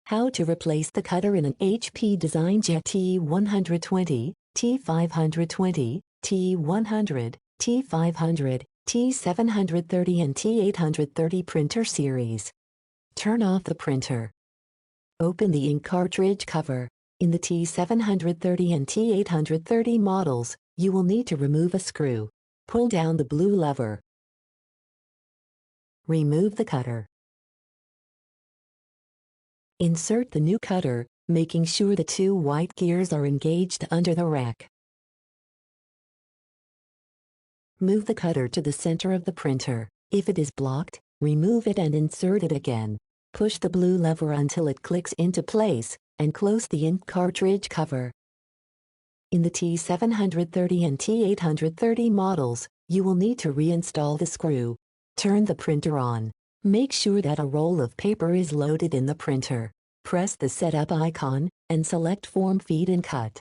How to replace the cutter in an HP DesignJet T120, T520, T100, T500, T730 and T830 printer series. Turn off the printer. Open the ink cartridge cover. In the T730 and T830 models, you will need to remove a screw. Pull down the blue lever. Remove the cutter. Insert the new cutter, making sure the two white gears are engaged under the rack. Move the cutter to the center of the printer. If it is blocked, remove it and insert it again. Push the blue lever until it clicks into place, and close the ink cartridge cover. In the T730 and T830 models, you will need to reinstall the screw. Turn the printer on. Make sure that a roll of paper is loaded in the printer. Press the setup icon, and select Form Feed and Cut.